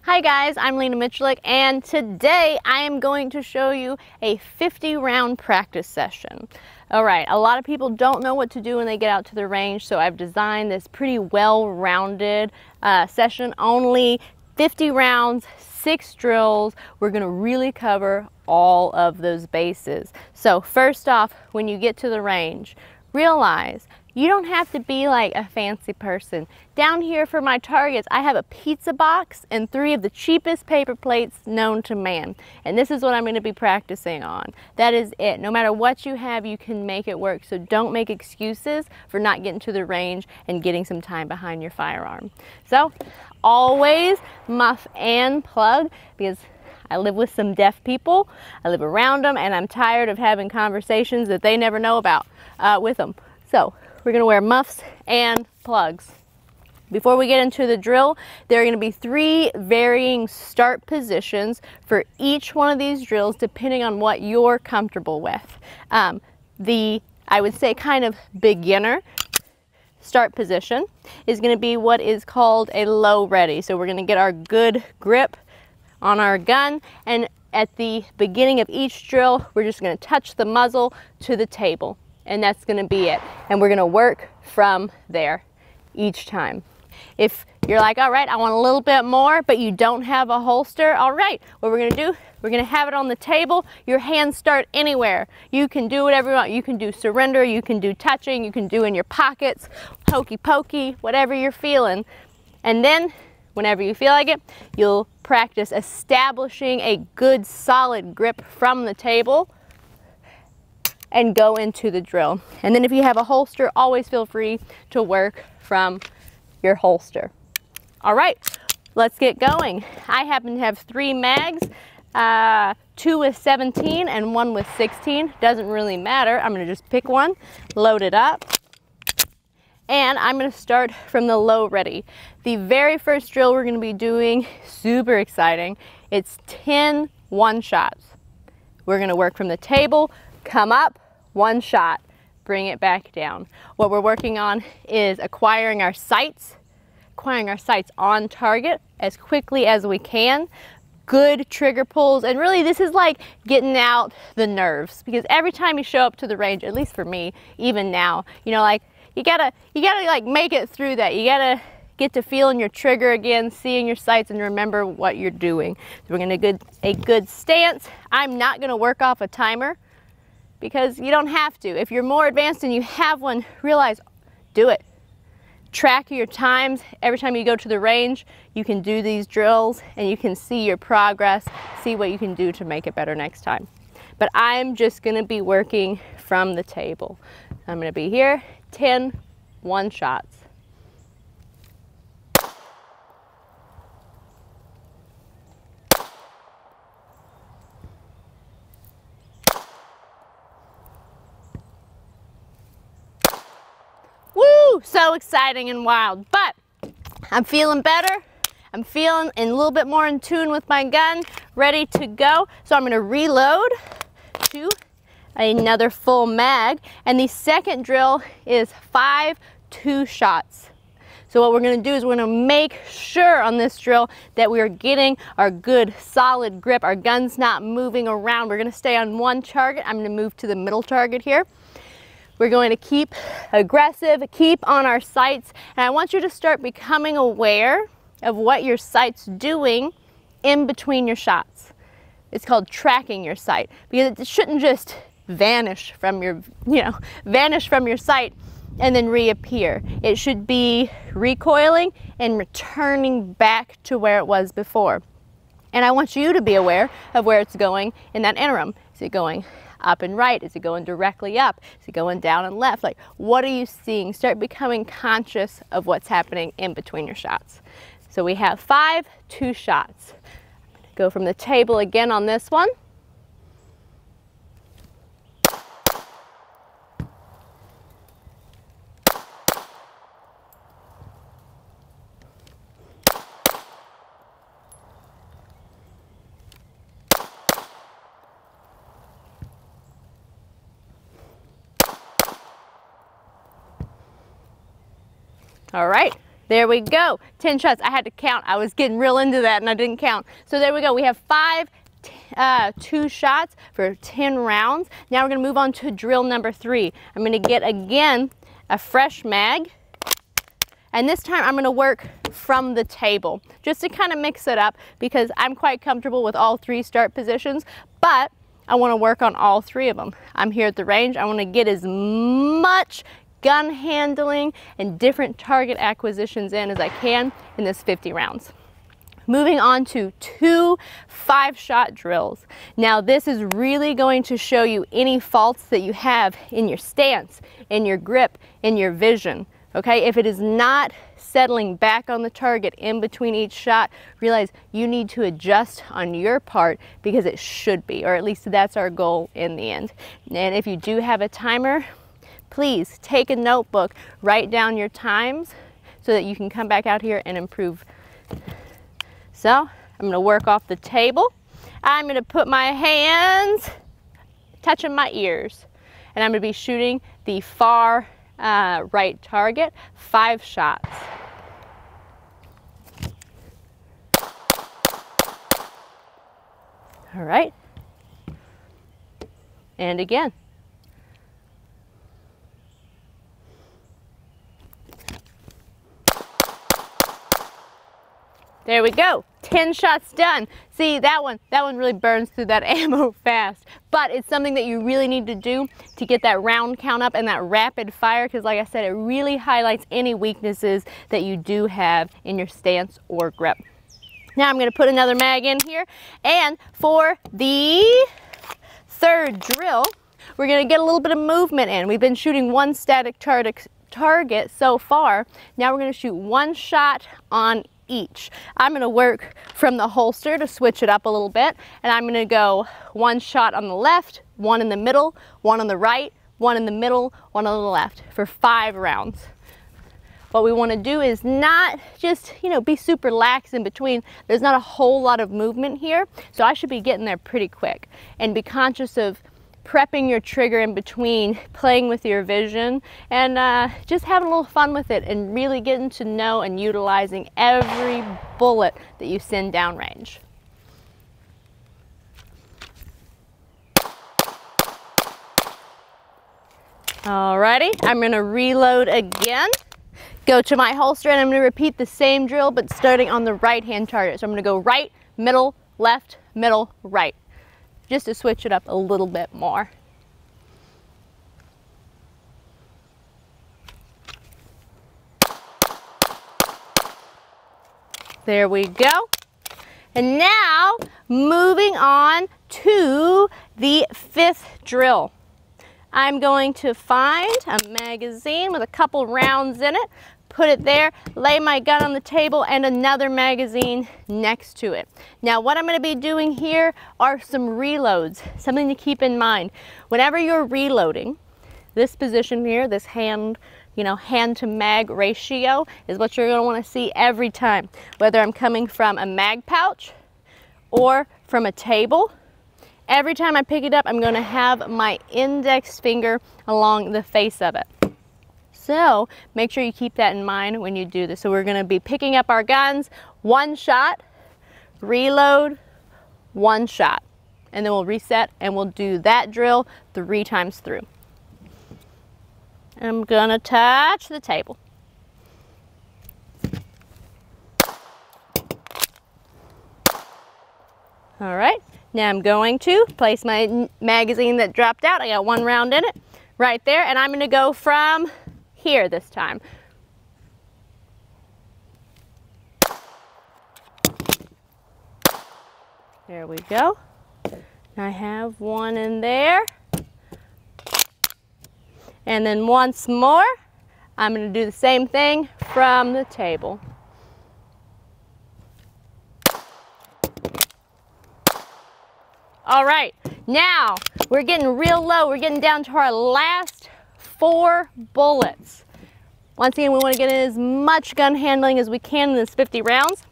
Hi guys, I'm Lena Miculek, and today I am going to show you a 50 round practice session. Alright, a lot of people don't know what to do when they get out to the range, so I've designed this pretty well-rounded session. Only 50 rounds, 6 drills. We're going to really cover all of those bases. So first off, when you get to the range, realize you don't have to be like a fancy person. Down here for my targets, I have a pizza box and 3 of the cheapest paper plates known to man. And this is what I'm going to be practicing on. That is it. No matter what you have, you can make it work. So don't make excuses for not getting to the range and getting some time behind your firearm. So always muff and plug, because I live with some deaf people. I live around them, and I'm tired of having conversations that they never know about with them. So we're going to wear muffs and plugs. Before we get into the drill, there are going to be 3 varying start positions for each one of these drills depending on what you're comfortable with. I would say kind of beginner start position is going to be what is called a low ready. So we're going to get our good grip on our gun, and at the beginning of each drill, we're just going to touch the muzzle to the table. And that's going to be it. And we're going to work from there each time. If you're like, all right, I want a little bit more, but you don't have a holster, all right, what we're going to do, we're going to have it on the table. Your hands start anywhere. You can do whatever you want. You can do surrender, you can do touching, you can do in your pockets, hokey pokey, whatever you're feeling. And then whenever you feel like it, you'll practice establishing a good solid grip from the table and go into the drill. And then if you have a holster, always feel free to work from your holster. All right, let's get going. I happen to have 3 mags, 2 with 17 and 1 with 16. Doesn't really matter. I'm gonna just pick one, load it up, and I'm gonna start from the low ready. The very first drill we're gonna be doing, super exciting. It's 10 one-shots. We're gonna work from the table, come up, 1 shot, bring it back down. What we're working on is acquiring our sights on target as quickly as we can. Good trigger pulls, and really this is like getting out the nerves, because every time you show up to the range, at least for me, even now, you know, like you gotta like make it through that. You gotta get to feeling your trigger again, seeing your sights, and remember what you're doing. So we're gonna get a good stance. I'm not gonna work off a timer, because you don't have to. If you're more advanced and you have one, realize, do it. Track your times. Every time you go to the range, you can do these drills and you can see your progress, see what you can do to make it better next time. But I'm just gonna be working from the table. I'm gonna be here, 10 one-shots. Woo! So exciting and wild, but I'm feeling better. I'm feeling a little bit more in tune with my gun, ready to go. So I'm gonna reload to another full mag, and the second drill is 5 2-shots. So what we're gonna do is we're gonna make sure on this drill that we are getting our good solid grip. Our gun's not moving around. We're gonna stay on one target. I'm gonna move to the middle target here. We're going to keep aggressive, keep on our sights, and I want you to start becoming aware of what your sight's doing in between your shots. It's called tracking your sight, because it shouldn't just vanish from your, vanish from your sight and then reappear. It should be recoiling and returning back to where it was before. And I want you to be aware of where it's going in that interim. Is it going up and right? Is it going directly up? Is it going down and left? Like, what are you seeing? Start becoming conscious of what's happening in between your shots. So we have 5 2-shots. Go from the table again on this one. All right, There we go. 10 shots. I had to count. I was getting real into that and I didn't count. So there we go. We have 2 shots for 10 rounds. Now we're going to move on to drill number 3. I'm going to get again a fresh mag. And this time I'm going to work from the table just to kind of mix it up because I'm quite comfortable with all 3 start positions, but I want to work on all 3 of them. I'm here at the range. I want to get as much gun handling and different target acquisitions in as I can in this 50 rounds. Moving on to 2 5-shot drills. Now this is really going to show you any faults that you have in your stance, in your grip, in your vision. Okay, if it is not settling back on the target in between each shot, realize you need to adjust on your part because it should be, or at least that's our goal in the end. And if you do have a timer, please take a notebook, write down your times so that you can come back out here and improve. So I'm going to work off the table. I'm going to put my hands touching my ears, and I'm going to be shooting the far right target, 5 shots. All right. And again. There we go. 10 shots done. See, that one really burns through that ammo fast, but it's something that you really need to do to get that round count up and that rapid fire, because like I said, it really highlights any weaknesses that you do have in your stance or grip. Now I'm going to put another mag in here, and for the 3rd drill, we're going to get a little bit of movement in. We've been shooting 1 static target so far. Now we're going to shoot 1 shot on each. I'm going to work from the holster to switch it up a little bit, and I'm going to go 1 shot on the left, 1 in the middle, 1 on the right, 1 in the middle, 1 on the left for 5 rounds. What we want to do is not just, be super lax in between. There's not a whole lot of movement here, so I should be getting there pretty quick, and be conscious of prepping your trigger in between, playing with your vision, and just having a little fun with it and really getting to know and utilizing every bullet that you send downrange. Alrighty, I'm going to reload again, go to my holster, and I'm going to repeat the same drill but starting on the right hand target. So I'm going to go right, middle, left, middle, right, just to switch it up a little bit more. There we go. And now moving on to the 5th drill. I'm going to find a magazine with a couple rounds in it, put it there, lay my gun on the table, and another magazine next to it. Now what I'm going to be doing here are some reloads, something to keep in mind. Whenever you're reloading, this position here, this hand to mag ratio is what you're going to want to see every time, whether I'm coming from a mag pouch or from a table. Every time I pick it up, I'm going to have my index finger along the face of it. So make sure you keep that in mind when you do this. So we're going to be picking up our guns, 1 shot, reload, 1 shot, and then we'll reset and we'll do that drill 3 times through. I'm going to touch the table. All right, now I'm going to place my magazine that dropped out. I got 1 round in it right there, and I'm going to go from here this time. There we go. I have 1 in there. And then once more, I'm going to do the same thing from the table. All right, now we're getting real low. We're getting down to our last 4 bullets. Once again, we want to get in as much gun handling as we can in this 50 rounds.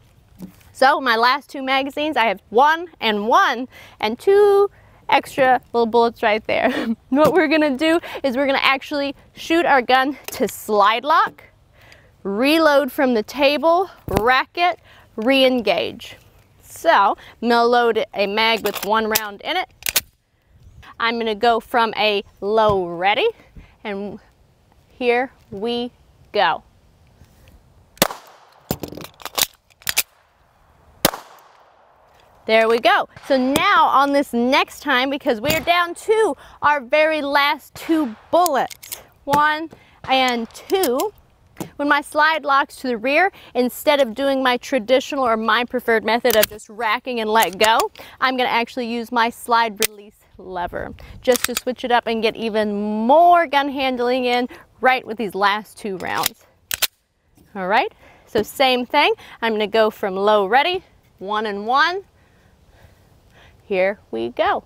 So my last 2 magazines, I have 1 and 1 and 2 extra little bullets right there. What we're going to do is we're going to actually shoot our gun to slide lock, reload from the table, rack it, re-engage. So I'm gonna load a mag with 1 round in it. I'm gonna go from a low ready, and here we go. There we go. So now on this next time, because we're down to our very last 2 bullets, 1 and 2, when my slide locks to the rear, instead of doing my traditional or my preferred method of just racking and let go, I'm gonna actually use my slide release lever just to switch it up and get even more gun handling in right with these last 2 rounds. All right, so same thing. I'm gonna go from low ready, 1 and 1. Here we go.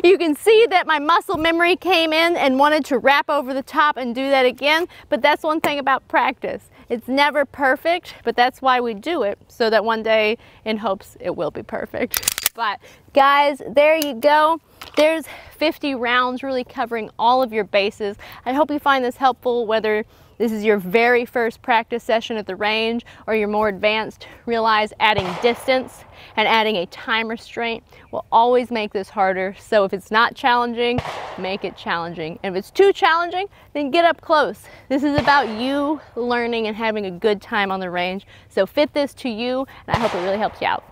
You can see that my muscle memory came in and wanted to wrap over the top and do that again, but that's one thing about practice. It's never perfect, but that's why we do it, so that one day in hopes it will be perfect. But guys, there you go. There's 50 rounds really covering all of your bases. I hope you find this helpful, whether this is your very first practice session at the range or you're more advanced. Realize adding distance and adding a time restraint will always make this harder. So if it's not challenging, make it challenging. And if it's too challenging, then get up close. This is about you learning and having a good time on the range. So fit this to you, and I hope it really helps you out.